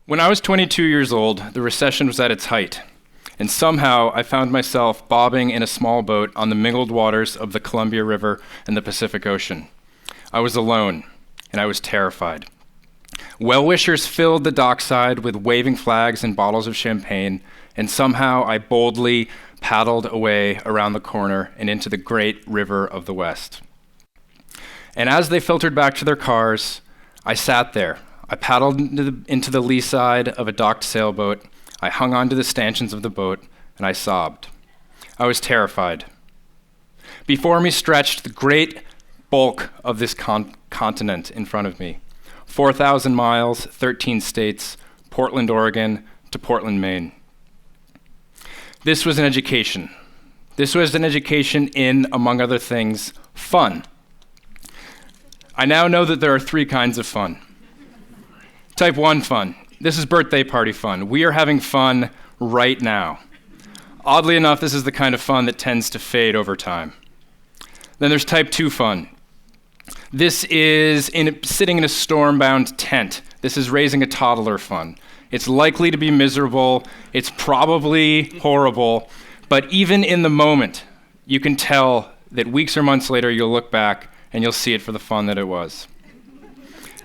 When I was 22 years old, the recession was at its height, and somehow I found myself bobbing in a small boat on the mingled waters of the Columbia River and the Pacific Ocean. I was alone, and I was terrified. Well-wishers filled the dockside with waving flags and bottles of champagne, and somehow I boldly paddled away around the corner and into the great river of the West. And as they filtered back to their cars, I sat there. I paddled into the lee side of a docked sailboat. I hung onto the stanchions of the boat, and I sobbed. I was terrified. Before me stretched the great bulk of this continent in front of me. 4,000 miles, 13 states, Portland, Oregon, to Portland, Maine. This was an education. This was an education in, among other things, fun. I now know that there are three kinds of fun. Type 1 fun. This is birthday party fun. We are having fun right now. Oddly enough, this is the kind of fun that tends to fade over time. Then there's type 2 fun. This is sitting in a storm-bound tent. This is raising a toddler fun. It's likely to be miserable. It's probably horrible. But even in the moment, you can tell that weeks or months later, you'll look back and you'll see it for the fun that it was.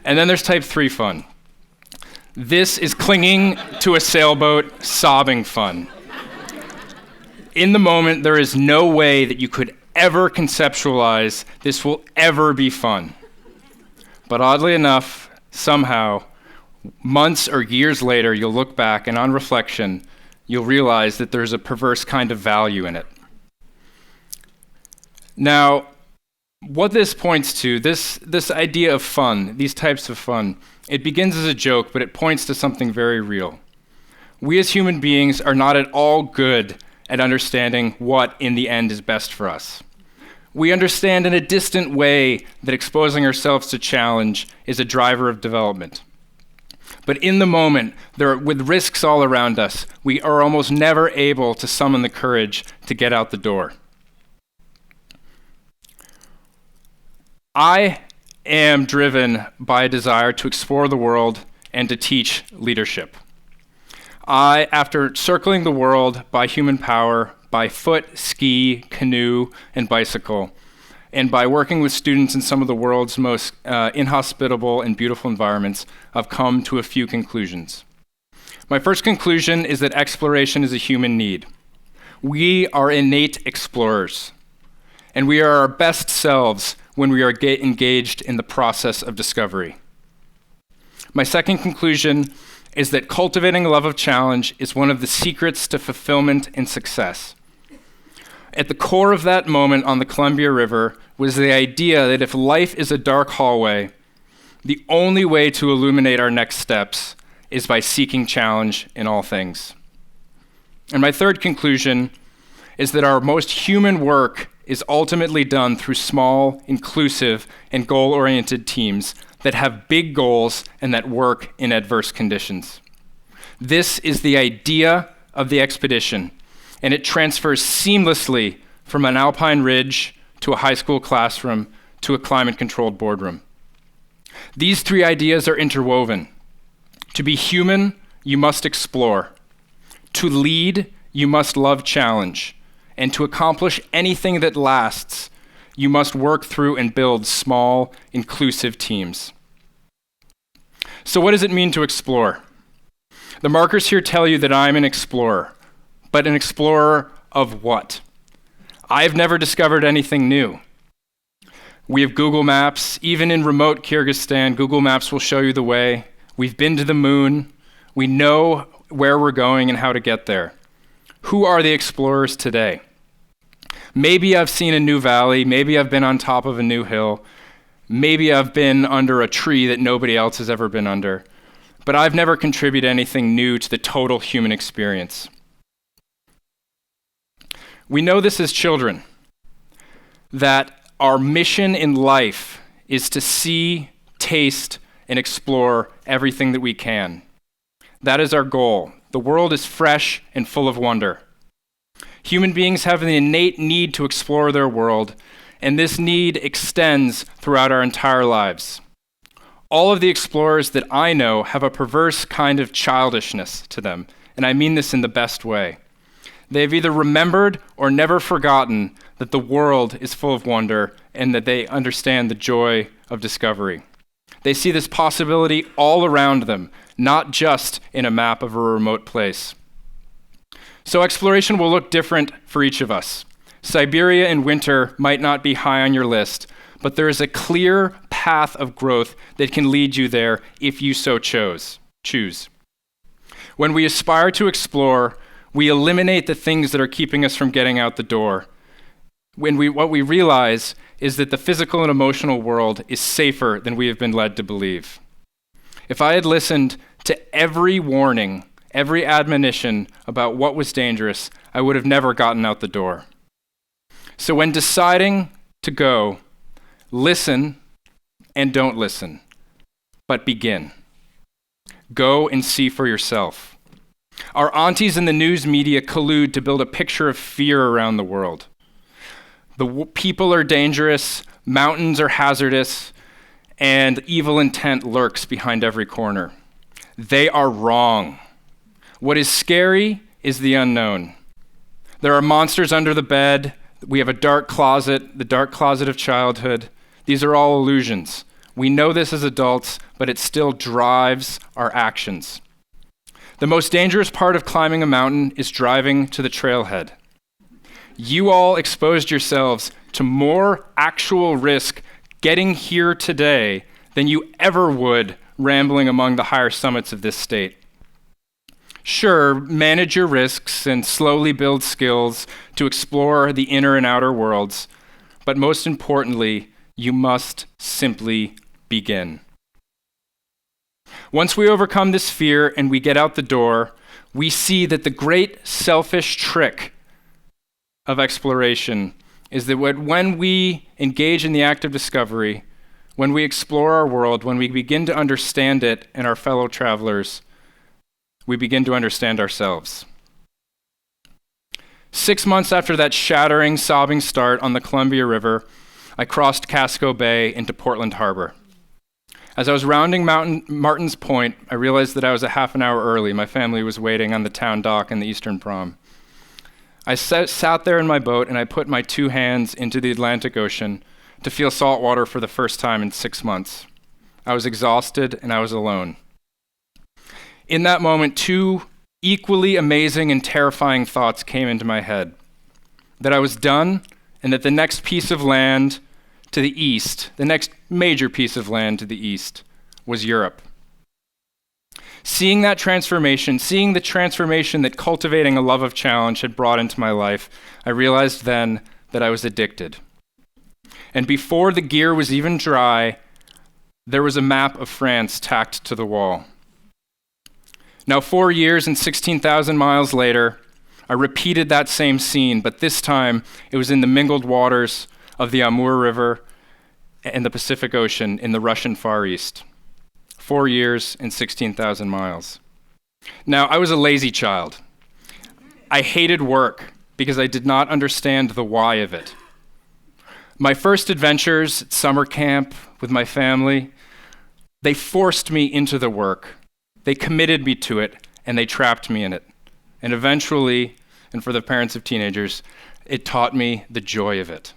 And then there's type 3 fun. This is clinging to a sailboat, sobbing fun. In the moment, there is no way that you could ever conceptualize this will ever be fun. But oddly enough, somehow, months or years later, you'll look back and on reflection, you'll realize that there's a perverse kind of value in it. Now, what this points to, this idea of fun, these types of fun, it begins as a joke, but it points to something very real. We as human beings are not at all good at understanding what, in the end, is best for us. We understand in a distant way that exposing ourselves to challenge is a driver of development. But in the moment, with risks all around us, we are almost never able to summon the courage to get out the door. I am driven by a desire to explore the world and to teach leadership. After circling the world by human power, by foot, ski, canoe, and bicycle, and by working with students in some of the world's most inhospitable and beautiful environments, I've come to a few conclusions. My first conclusion is that exploration is a human need. We are innate explorers, and we are our best selves when we are engaged in the process of discovery. My second conclusion is that cultivating a love of challenge is one of the secrets to fulfillment and success. At the core of that moment on the Columbia River was the idea that if life is a dark hallway, the only way to illuminate our next steps is by seeking challenge in all things. And my third conclusion is that our most human work is ultimately done through small, inclusive, and goal-oriented teams that have big goals and that work in adverse conditions. This is the idea of the expedition, and it transfers seamlessly from an alpine ridge to a high school classroom to a climate-controlled boardroom. These three ideas are interwoven. To be human, you must explore. To lead, you must love challenge. And to accomplish anything that lasts, you must work through and build small, inclusive teams. So what does it mean to explore? The markers here tell you that I'm an explorer, but an explorer of what? I've never discovered anything new. We have Google Maps. Even in remote Kyrgyzstan, Google Maps will show you the way. We've been to the moon. We know where we're going and how to get there. Who are the explorers today? Maybe I've seen a new valley, maybe I've been on top of a new hill, maybe I've been under a tree that nobody else has ever been under, but I've never contributed anything new to the total human experience. We know this as children, that our mission in life is to see, taste, and explore everything that we can. That is our goal. The world is fresh and full of wonder. Human beings have an innate need to explore their world, and this need extends throughout our entire lives. All of the explorers that I know have a perverse kind of childishness to them, and I mean this in the best way. They have either remembered or never forgotten that the world is full of wonder and that they understand the joy of discovery. They see this possibility all around them, not just in a map of a remote place. So exploration will look different for each of us. Siberia in winter might not be high on your list, but there is a clear path of growth that can lead you there if you so choose. When we aspire to explore, we eliminate the things that are keeping us from getting out the door. What we realize is that the physical and emotional world is safer than we have been led to believe. If I had listened to every warning, every admonition about what was dangerous, I would have never gotten out the door. So when deciding to go, listen and don't listen, but begin. Go and see for yourself. Our aunties in the news media collude to build a picture of fear around the world. People are dangerous, mountains are hazardous, and evil intent lurks behind every corner. They are wrong. What is scary is the unknown. There are monsters under the bed. We have a dark closet, the dark closet of childhood. These are all illusions. We know this as adults, but it still drives our actions. The most dangerous part of climbing a mountain is driving to the trailhead. You all exposed yourselves to more actual risk getting here today than you ever would rambling among the higher summits of this state. Sure, manage your risks and slowly build skills to explore the inner and outer worlds, but most importantly, you must simply begin. Once we overcome this fear and we get out the door, we see that the great selfish trick of exploration is that when we engage in the act of discovery, when we explore our world, when we begin to understand it and our fellow travelers, we begin to understand ourselves. 6 months after that shattering, sobbing start on the Columbia River, I crossed Casco Bay into Portland Harbor. As I was rounding Martin's Point, I realized that I was a half an hour early. My family was waiting on the town dock in the Eastern Prom. I sat there in my boat and I put my 2 hands into the Atlantic Ocean to feel salt water for the first time in 6 months. I was exhausted and I was alone. In that moment, 2 equally amazing and terrifying thoughts came into my head. That I was done and that the next piece of land to the east, the next major piece of land to the east, was Europe. Seeing that transformation, seeing the transformation that cultivating a love of challenge had brought into my life, I realized then that I was addicted. And before the gear was even dry, there was a map of France tacked to the wall. Now 4 years and 16,000 miles later, I repeated that same scene, but this time it was in the mingled waters of the Amur River and the Pacific Ocean in the Russian Far East. 4 years and 16,000 miles. Now, I was a lazy child. I hated work because I did not understand the why of it. My first adventures at summer camp with my family, they forced me into the work. They committed me to it, and they trapped me in it. And eventually, and for the parents of teenagers, it taught me the joy of it.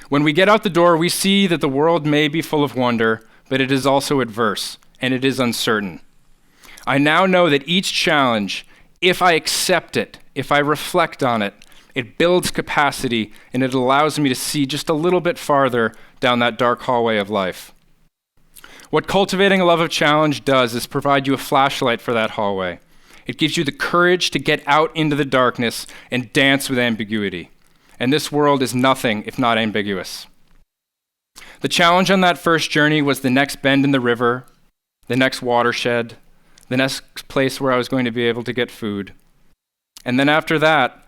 When we get out the door, we see that the world may be full of wonder, but it is also adverse, and it is uncertain. I now know that each challenge, if I accept it, if I reflect on it, it builds capacity, and it allows me to see just a little bit farther down that dark hallway of life. What cultivating a love of challenge does is provide you a flashlight for that hallway. It gives you the courage to get out into the darkness and dance with ambiguity. And this world is nothing if not ambiguous. The challenge on that first journey was the next bend in the river, the next watershed, the next place where I was going to be able to get food. And then after that,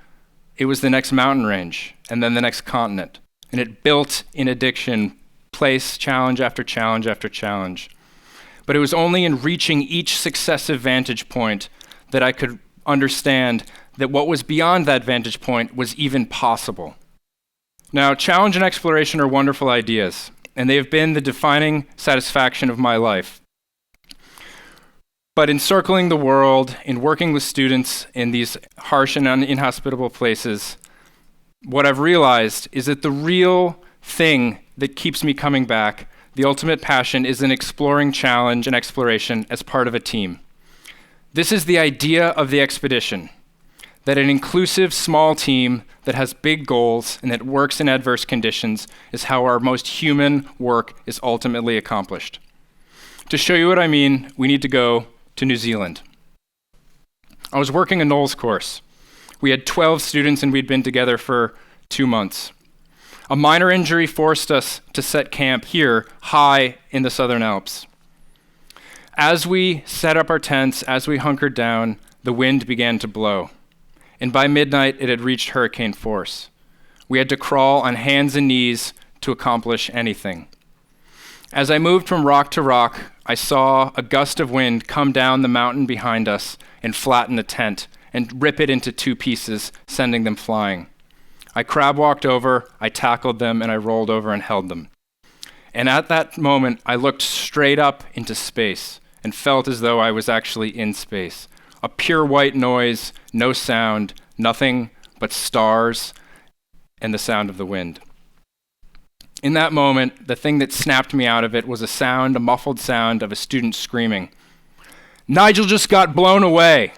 it was the next mountain range, and then the next continent. And it built in addiction, place challenge after challenge after challenge. But it was only in reaching each successive vantage point that I could understand that what was beyond that vantage point was even possible. Now, challenge and exploration are wonderful ideas, and they have been the defining satisfaction of my life. But in circling the world, in working with students in these harsh and inhospitable places, what I've realized is that the real thing that keeps me coming back, the ultimate passion, is in exploring challenge and exploration as part of a team. This is the idea of the expedition, that an inclusive small team that has big goals and that works in adverse conditions is how our most human work is ultimately accomplished. To show you what I mean, we need to go to New Zealand. I was working a NOLS course. We had 12 students and we'd been together for 2 months. A minor injury forced us to set camp here high in the Southern Alps. As we set up our tents, as we hunkered down, the wind began to blow. And by midnight, it had reached hurricane force. We had to crawl on hands and knees to accomplish anything. As I moved from rock to rock, I saw a gust of wind come down the mountain behind us and flatten the tent and rip it into 2 pieces, sending them flying. I crab walked over, I tackled them, and I rolled over and held them. And at that moment, I looked straight up into space and felt as though I was actually in space. A pure white noise, no sound, nothing but stars and the sound of the wind. In that moment, the thing that snapped me out of it was a muffled sound of a student screaming, "Nigel just got blown away."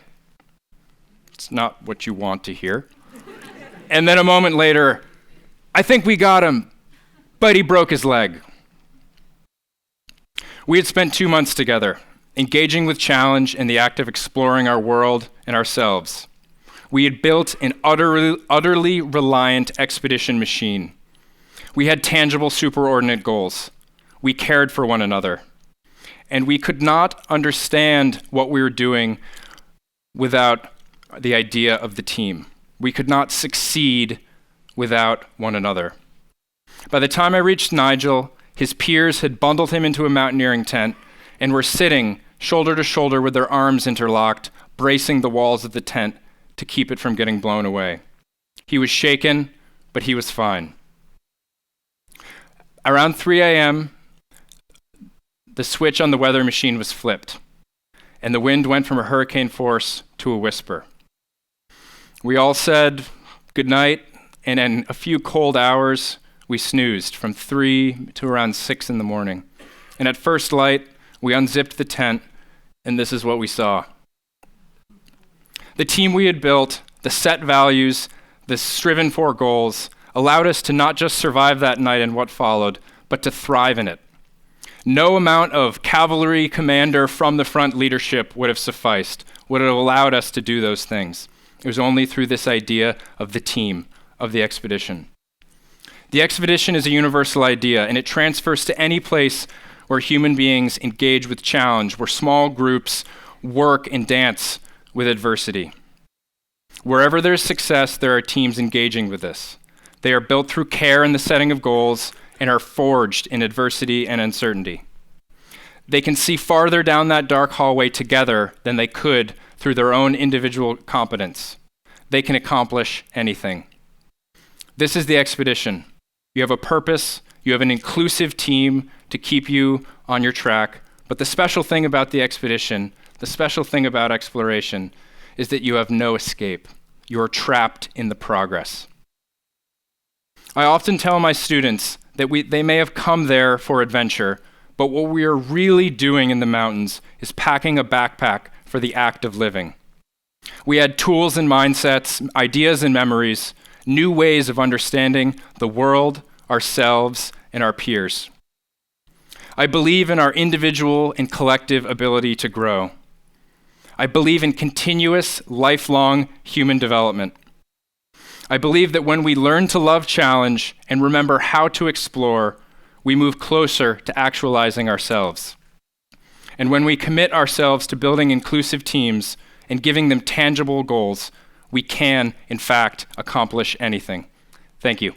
It's not what you want to hear. And then a moment later, "I think we got him, but he broke his leg." We had spent 2 months together, engaging with challenge and the act of exploring our world and ourselves. We had built an utterly reliant expedition machine. We had tangible superordinate goals. We cared for one another. And we could not understand what we were doing without the idea of the team. We could not succeed without one another. By the time I reached Nigel, his peers had bundled him into a mountaineering tent and were sitting shoulder to shoulder with their arms interlocked, bracing the walls of the tent to keep it from getting blown away. He was shaken, but he was fine. Around 3 a.m., the switch on the weather machine was flipped, and the wind went from a hurricane force to a whisper. We all said goodnight, and in a few cold hours, we snoozed from 3 to around 6 in the morning. And at first light, we unzipped the tent, and this is what we saw. The team we had built, the set values, the striven for goals, allowed us to not just survive that night and what followed, but to thrive in it. No amount of cavalry commander from the front leadership would have sufficed, would have allowed us to do those things. It was only through this idea of the team, of the expedition. The expedition is a universal idea, and it transfers to any place where human beings engage with challenge, where small groups work and dance with adversity. Wherever there's success, there are teams engaging with this. They are built through care in the setting of goals and are forged in adversity and uncertainty. They can see farther down that dark hallway together than they could through their own individual competence. They can accomplish anything. This is the expedition. You have a purpose, you have an inclusive team to keep you on your track, but the special thing about the expedition, the special thing about exploration, is that you have no escape. You are trapped in the progress. I often tell my students that they may have come there for adventure, but what we are really doing in the mountains is packing a backpack for the act of living. We add tools and mindsets, ideas and memories, new ways of understanding the world, ourselves, and our peers. I believe in our individual and collective ability to grow. I believe in continuous, lifelong human development. I believe that when we learn to love challenge and remember how to explore, we move closer to actualizing ourselves. And when we commit ourselves to building inclusive teams and giving them tangible goals, we can, in fact, accomplish anything. Thank you.